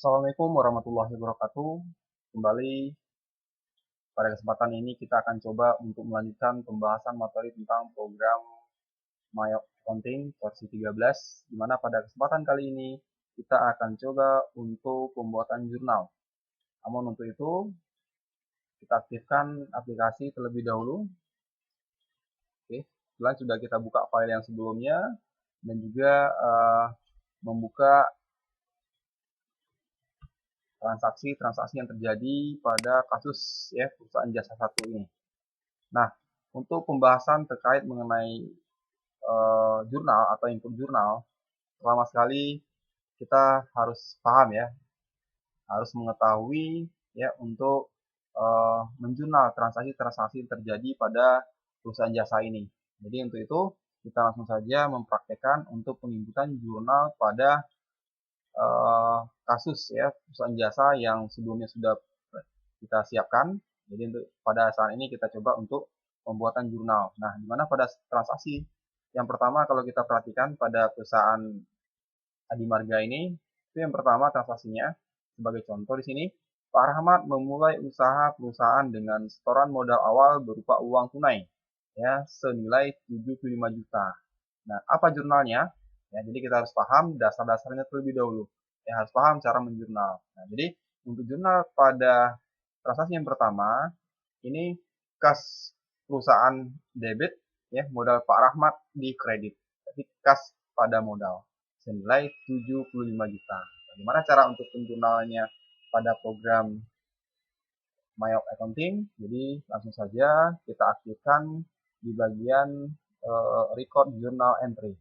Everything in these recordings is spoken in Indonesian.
Assalamualaikum warahmatullahi wabarakatuh. Kembali pada kesempatan ini kita akan coba untuk melanjutkan pembahasan materi tentang program Maya Accounting versi 13, di mana pada kesempatan kali ini kita akan coba untuk pembuatan jurnal. Namun untuk itu kita aktifkan aplikasi terlebih dahulu. Oke, setelah sudah kita buka file yang sebelumnya dan juga membuka transaksi-transaksi yang terjadi pada kasus ya perusahaan jasa satu ini. Nah, untuk pembahasan terkait mengenai jurnal atau input jurnal, pertama sekali kita harus paham ya, harus mengetahui ya untuk menjurnal transaksi-transaksi yang terjadi pada perusahaan jasa ini. Jadi untuk itu kita langsung saja mempraktekkan untuk penginputan jurnal pada kasus ya perusahaan jasa yang sebelumnya sudah kita siapkan. Jadi untuk pada saat ini kita coba untuk pembuatan jurnal. Nah, di mana pada transaksi yang pertama kalau kita perhatikan pada perusahaan Adimarga ini, itu yang pertama transaksinya sebagai contoh di sini, Pak Rahmat memulai usaha perusahaan dengan setoran modal awal berupa uang tunai ya senilai 75 juta. Nah, apa jurnalnya? Ya, jadi kita harus paham dasar-dasarnya terlebih dahulu. Ya, harus paham cara menjurnal. Nah, jadi untuk jurnal pada transaksi yang pertama, ini kas perusahaan debit, ya modal Pak Rahmat di kredit. Jadi kas pada modal senilai 75 juta. Bagaimana cara untuk penjurnalnya pada program My Accounting? Jadi langsung saja kita aktifkan di bagian record journal entry.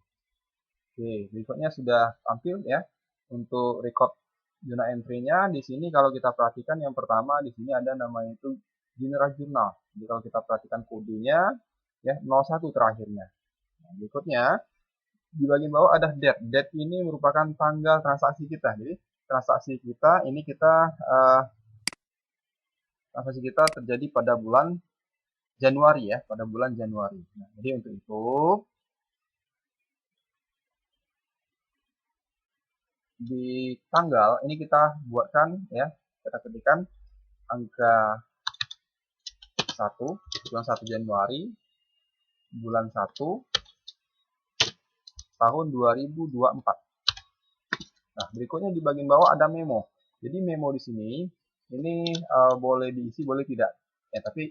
Oke, berikutnya sudah tampil ya untuk record journal entry-nya. Di sini kalau kita perhatikan yang pertama di sini ada namanya itu general journal. Jadi kalau kita perhatikan kodenya ya 01 terakhirnya. Nah, berikutnya di bagian bawah ada date. Date ini merupakan tanggal transaksi kita. Jadi transaksi kita ini transaksi kita terjadi pada bulan Januari ya, pada bulan Januari. Nah, jadi untuk itu di tanggal ini kita buatkan ya, kita ketikkan angka 1, bulan 1 Januari, bulan 1, tahun 2024. Nah, berikutnya di bagian bawah ada memo. Jadi memo di sini ini boleh diisi, boleh tidak. Ya, tapi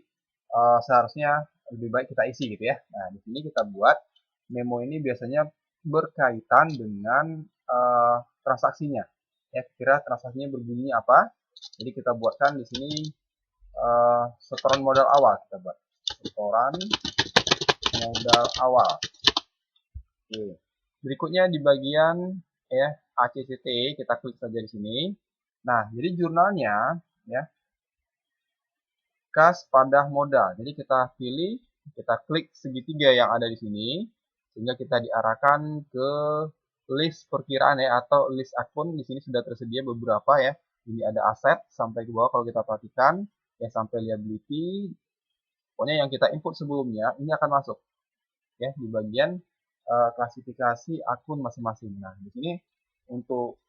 seharusnya lebih baik kita isi gitu ya. Nah, di sini kita buat memo ini biasanya berkaitan dengan transaksinya. Ya, kira transaksinya berbunyi apa? Jadi kita buatkan di sini setoran modal awal kita buat. Setoran modal awal. Oke. Berikutnya di bagian ya ACCT kita klik saja di sini. Nah, jadi jurnalnya ya kas pada modal. Jadi kita pilih, kita klik segitiga yang ada di sini sehingga kita diarahkan ke list perkiraan ya atau list akun. Di sini sudah tersedia beberapa ya. Ini ada aset sampai ke bawah kalau kita perhatikan ya sampai liability. Pokoknya yang kita input sebelumnya ini akan masuk ya di bagian klasifikasi akun masing-masing. Nah, di sini untuk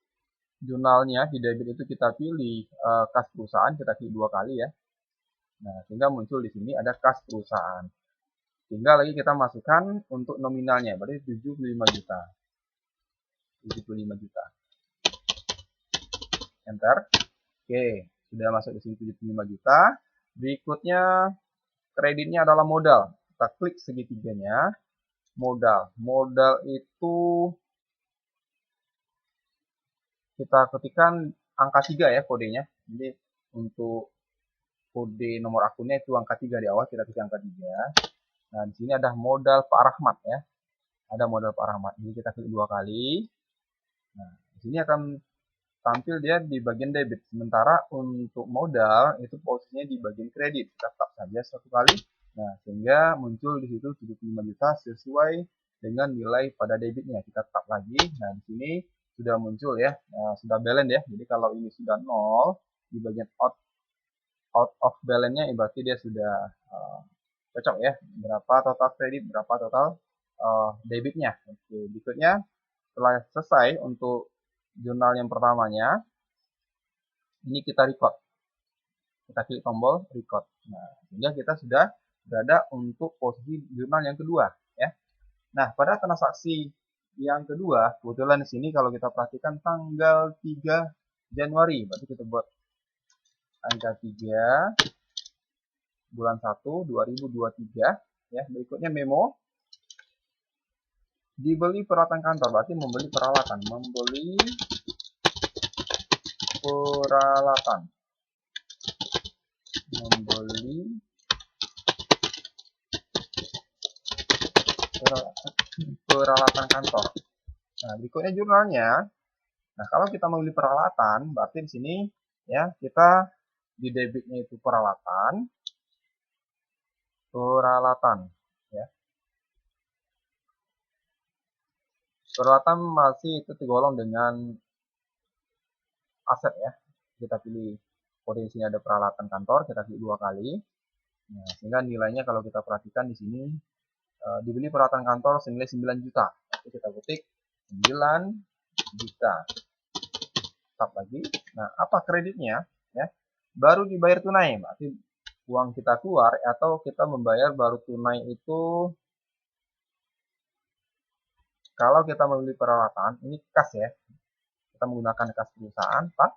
jurnalnya di debit itu kita pilih kas perusahaan, kita klik 2 kali ya. Nah, sehingga muncul di sini ada kas perusahaan. Tinggal lagi kita masukkan untuk nominalnya, berarti 75 juta. 75 juta. Enter. Oke, sudah masuk di sini 75 juta. Berikutnya kreditnya adalah modal. Kita klik segitiganya. Modal. Modal itu kita ketikkan angka 3 ya kodenya. Jadi untuk kode nomor akunnya itu angka 3 di awal, kita ketik angka 3. Nah, di sini ada modal Pak Rahmat ya. Ada modal Pak Rahmat. Jadi kita klik 2 kali. Nah, di sini akan tampil dia di bagian debit. Sementara untuk modal itu posisinya di bagian kredit. Kita tap saja 1 kali. Nah, sehingga muncul di situ 75 juta sesuai dengan nilai pada debitnya. Kita tap lagi. Nah, di sini sudah muncul ya. Nah, sudah balance ya. Jadi kalau ini sudah 0 di bagian out of balance-nya berarti dia sudah cocok ya. Berapa total kredit, berapa total debitnya. Oke, berikutnya setelah selesai untuk jurnal yang pertamanya, ini kita record. Kita klik tombol record. Nah, sehingga kita sudah berada untuk posisi jurnal yang kedua, ya. Nah, pada transaksi yang kedua, kebetulan di sini kalau kita perhatikan tanggal 3 Januari, berarti kita buat tanggal 3 bulan 1 2023, ya. Berikutnya memo dibeli peralatan kantor, berarti membeli peralatan, membeli peralatan kantor. Nah, berikutnya jurnalnya. Nah, kalau kita membeli peralatan, berarti di sini ya kita di debitnya itu peralatan, ya. Peralatan masih itu tergolong dengan aset, ya. Kita pilih kode di sini ada peralatan kantor, kita klik 2 kali. Nah, sehingga nilainya kalau kita perhatikan di sini dibeli peralatan kantor senilai 9 juta. Jadi kita ketik 9 juta. Tap lagi. Nah, apa kreditnya? Ya, baru dibayar tunai, berarti uang kita keluar atau kita membayar baru tunai itu kalau kita membeli peralatan, ini kas ya. Kita menggunakan kas perusahaan, Pak.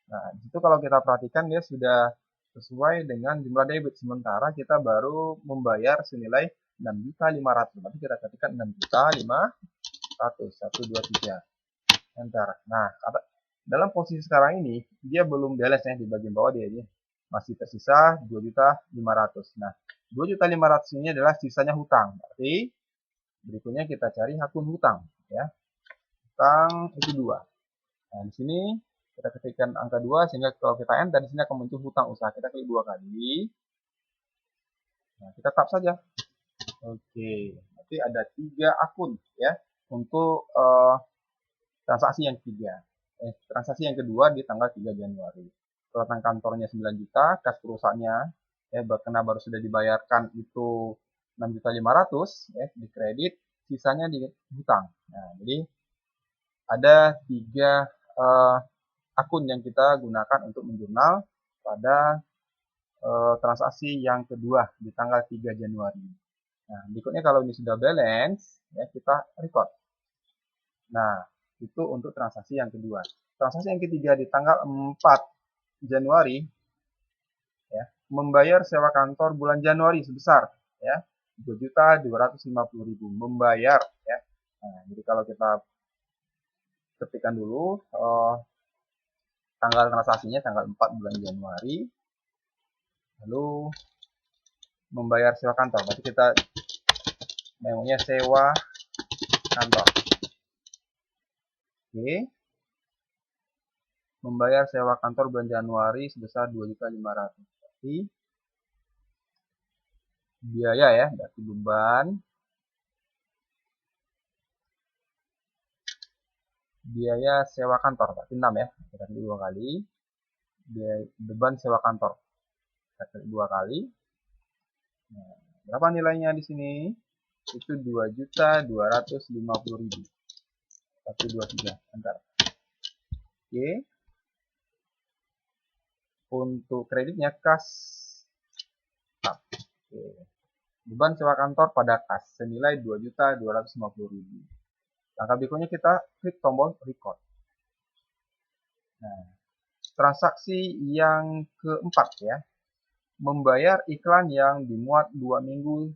Nah, itu kalau kita perhatikan dia sudah sesuai dengan jumlah debit, sementara kita baru membayar senilai 6.500.000. Berarti kita ketikkan 6.500.000. 1 2 3. Enter. Nah, dalam posisi sekarang ini dia belum balance ya, di bagian bawah dia ini masih tersisa 2.500.000. Nah, 2.500.000 ini adalah sisanya hutang. Berarti berikutnya kita cari akun hutang, ya. Hutang itu 2. Nah, di sini kita ketikkan angka 2 sehingga kalau kita enter di sini akan muncul hutang usaha. Kita klik 2 kali. Nah, kita tap saja. Oke, berarti ada 3 akun ya untuk transaksi yang ketiga. Transaksi yang kedua di tanggal 3 Januari. Peralatan kantornya 9 juta, kas perusahaannya ya karena baru sudah dibayarkan itu 6.500.000 ya di kredit, sisanya di hutang. Nah, jadi ada 3 akun yang kita gunakan untuk menjurnal pada transaksi yang kedua di tanggal 3 Januari. Nah, berikutnya kalau ini sudah balance, ya kita record. Nah, itu untuk transaksi yang kedua. Transaksi yang ketiga di tanggal 4 Januari, ya, membayar sewa kantor bulan Januari sebesar ya 2.250.000 membayar ya. Nah, jadi kalau kita ketikkan dulu tanggal transaksinya tanggal 4 bulan Januari, lalu membayar sewa kantor, berarti kita memonya sewa kantor. Oke. Membayar sewa kantor bulan Januari sebesar 2.500.000. Berarti biaya ya, berarti beban. Biaya sewa kantor, berarti 6 ya. Kita klik 2 kali. Biaya, beban sewa kantor. Kita klik 2 kali. Nah, berapa nilainya di sini? Itu 2.250.000. 1 2 3. Enter. Oke. Untuk kreditnya kas. Oke. Beban sewa kantor pada kas senilai 2.250.000. Langkah berikutnya kita klik tombol record. Nah, transaksi yang keempat ya, membayar iklan yang dimuat 2 minggu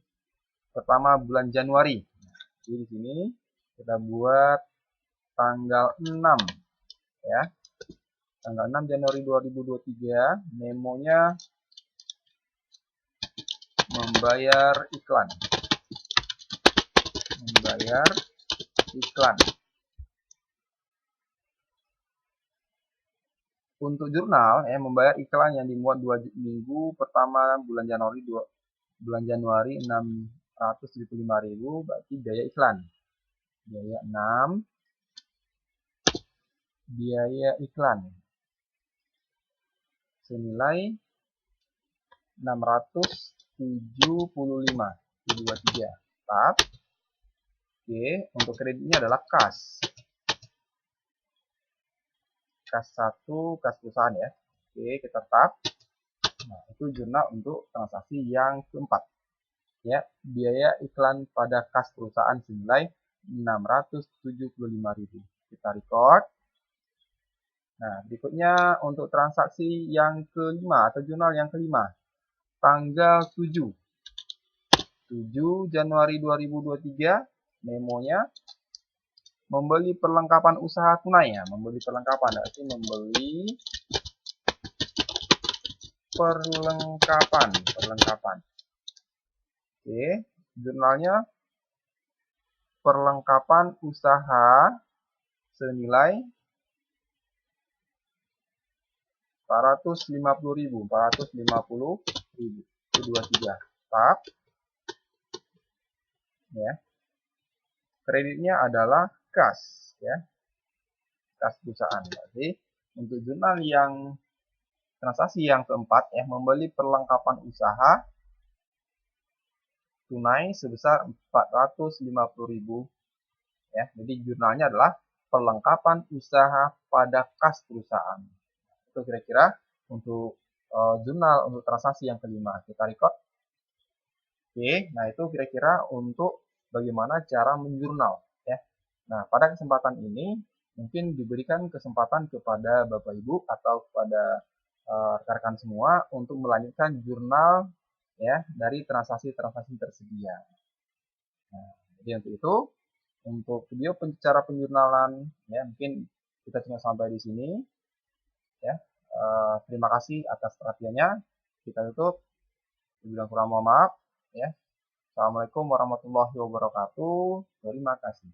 pertama bulan Januari. Jadi di sini kita buat tanggal 6 ya. Tanggal 6 Januari 2023, memonya membayar iklan. Membayar iklan. Untuk jurnal membayar iklan yang dimuat 2 minggu pertama bulan Januari 675.000, berarti biaya iklan. Biaya 6, biaya iklan senilai 675.23. Tap. Oke, untuk kreditnya adalah kas. Kas 1, kas perusahaan ya. Oke, kita tap. Nah, itu jurnal untuk transaksi yang keempat. Ya, biaya iklan pada kas perusahaan senilai 675.000. Kita record. Nah, berikutnya untuk transaksi yang kelima atau jurnal yang kelima. Tanggal 7 Januari 2023, memonya membeli perlengkapan usaha tunai ya, membeli perlengkapan, berarti membeli perlengkapan. Oke, jurnalnya perlengkapan usaha senilai 450.000, 450.000. Itu 23. Tap. Ya. Kreditnya adalah kas, ya. Kas perusahaan. Berarti untuk jurnal yang transaksi yang keempat ya, membeli perlengkapan usaha tunai sebesar 450.000 ya. Jadi jurnalnya adalah perlengkapan usaha pada kas perusahaan. Itu kira-kira untuk jurnal untuk transaksi yang kelima. Kita record. Oke, nah itu kira-kira untuk bagaimana cara menjurnal ya. Nah, pada kesempatan ini mungkin diberikan kesempatan kepada Bapak Ibu atau kepada rekan-rekan semua untuk melanjutkan jurnal ya dari transaksi-transaksi tersedia. Nah, jadi untuk itu, untuk video cara penjurnalan ya mungkin kita cuma sampai di sini ya. Terima kasih atas perhatiannya. Kita tutup. Bilang kurang mohon maaf ya. Assalamualaikum warahmatullahi wabarakatuh. Terima kasih.